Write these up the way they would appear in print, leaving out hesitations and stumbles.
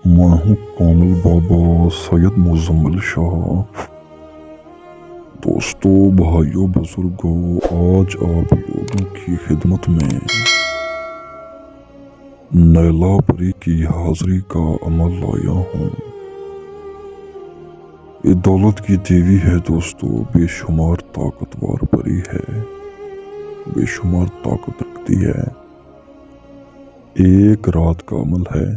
मैं हूँ कामिल बाबा सैयद मुजम्मिल शाह। दोस्तों, भाइयों, बुजुर्गों, आज आप लोगों की खिदमत में नैला परी की हाजिरी का अमल लाया हूँ। ये दौलत की देवी है दोस्तों, बेशुमार ताकतवर परी है, बेशुमार ताकत रखती है। एक रात का अमल है,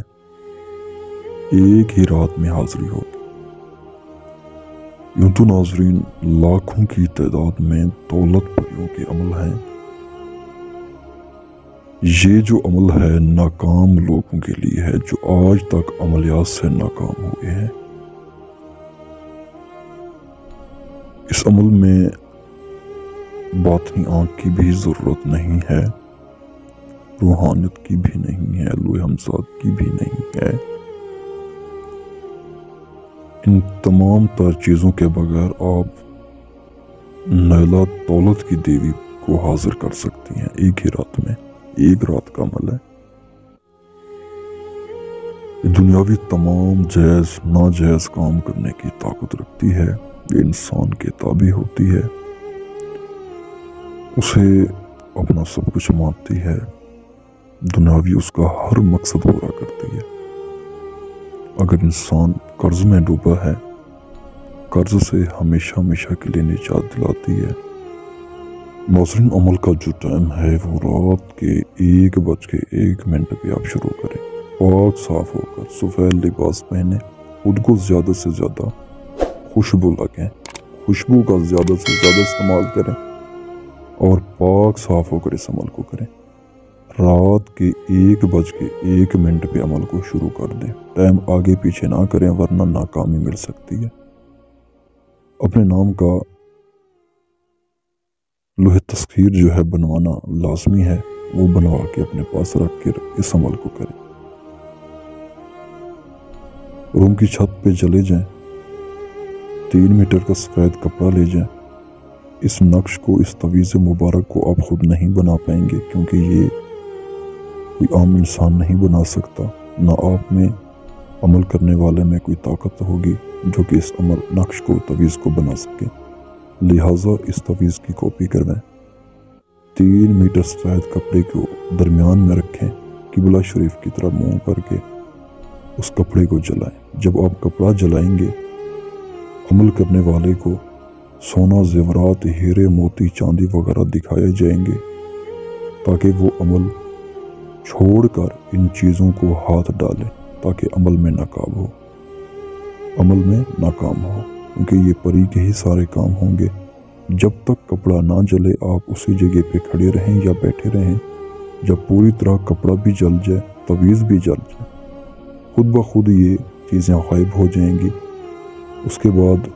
एक ही रात में हाजिरी होगी। यूं तो नाजरीन लाखों की तादाद में दौलत परियों के अमल हैं। ये जो अमल है नाकाम लोगों के लिए है जो आज तक अमलियात से नाकाम हुए हैं। इस अमल में बातनी आंख की भी जरूरत नहीं है, रूहानियत की भी नहीं है, लोहे हमजाद की भी नहीं है। इन तमाम तर चीज़ों के बगैर आप नैला दौलत की देवी को हाजिर कर सकती हैं एक ही रात में। एक रात का अमल है। दुनियावी तमाम जायज़ नाजायज़ काम करने की ताकत रखती है। ये इंसान के ताबे होती है, उसे अपना सब कुछ मानती है। दुनियावी उसका हर मकसद पूरा करती है। अगर इंसान कर्ज में डूबा है, कर्ज से हमेशा हमेशा के लिए निजात दिलाती है। नाज़रीन, अमल का जो टाइम है वो रात के 1:01 पे आप शुरू करें। पाक साफ होकर सफ़ेद लिबास पहने, खुद को ज़्यादा से ज़्यादा खुशबू लगाएं, खुशबू का ज़्यादा से ज़्यादा इस्तेमाल करें और पाक साफ होकर इस अमल को करें। रात के 1:01 पे अमल को शुरू कर दें। टाइम आगे पीछे ना करें वरना नाकामी मिल सकती है। अपने नाम का लोहे तस्खीर जो है बनवाना लाजमी है, वो बनवा के अपने पास रख कर इस अमल को करें। रूम की छत पे चले जाएं, 3 मीटर का सफ़ेद कपड़ा ले जाएं। इस नक्श को, इस तवीज़ मुबारक को आप खुद नहीं बना पाएंगे क्योंकि ये कोई आम इंसान नहीं बना सकता। ना आप में, अमल करने वाले में कोई ताकत होगी जो कि इस अमल नक्श को, तवीज़ को बना सके। लिहाजा इस तवीज़ की कॉपी करवाएं। 3 मीटर सफ़ेद कपड़े को दरमियान में रखें, किबला शरीफ की तरफ मुँह करके उस कपड़े को जलाएं। जब आप कपड़ा जलाएंगे, अमल करने वाले को सोना, जेवरात, हीरे, मोती, चांदी वगैरह दिखाए जाएंगे ताकि वो अमल छोड़कर इन चीज़ों को हाथ डालें ताकि अमल में नाकाम हो, अमल में नाकाम हो। क्योंकि ये परी के ही सारे काम होंगे। जब तक कपड़ा ना जले आप उसी जगह पे खड़े रहें या बैठे रहें। जब पूरी तरह कपड़ा भी जल जाए, तवीज़ भी जल जाए, खुद ब खुद ये चीज़ें गायब हो जाएंगी। उसके बाद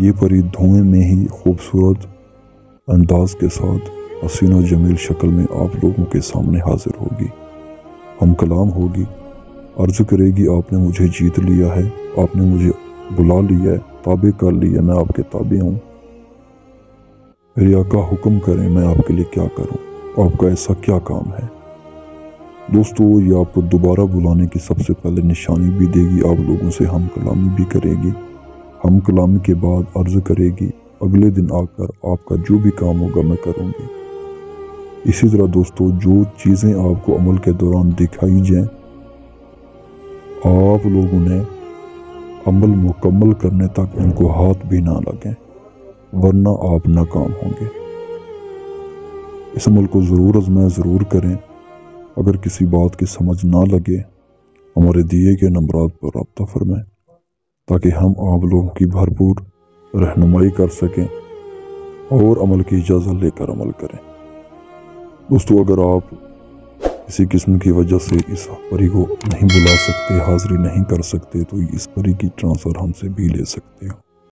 ये परी धुएं में ही खूबसूरत अंदाज के साथ हसीन और जमील शक्ल में आप लोगों के सामने हाजिर होगी। हम कलाम होगी, अर्ज़ करेगी आपने मुझे जीत लिया है, आपने मुझे बुला लिया है, ताबे कर लिया, मैं आपके ताबे हूँ। मेरे आका हुक्म करें, मैं आपके लिए क्या करूँ, आपका ऐसा क्या काम है। दोस्तों, ये आपको दोबारा बुलाने की सबसे पहले निशानी भी देगी, आप लोगों से हम कलामी भी करेगी। हम कलामी के बाद अर्ज़ करेगी अगले दिन आकर आपका जो भी काम होगा मैं करूँगी। इसी तरह दोस्तों, जो चीज़ें आपको अमल के दौरान दिखाई जाएं, आप लोगों ने अमल मुकम्मल करने तक उनको हाथ भी ना लगें वरना आप नाकाम होंगे। इस अमल को ज़रूर आज़माएं, ज़रूर करें। अगर किसी बात की समझ ना लगे, हमारे दिए गए नंबरात पर रब्ता फरमाएं ताकि हम आप लोगों की भरपूर रहनुमाई कर सकें और अमल की इजाज़त लेकर अमल करें। दोस्तों, अगर आप किसी किस्म की वजह से इस परी को नहीं बुला सकते, हाज़िरी नहीं कर सकते, तो इस परी की ट्रांसफ़र हमसे भी ले सकते हो।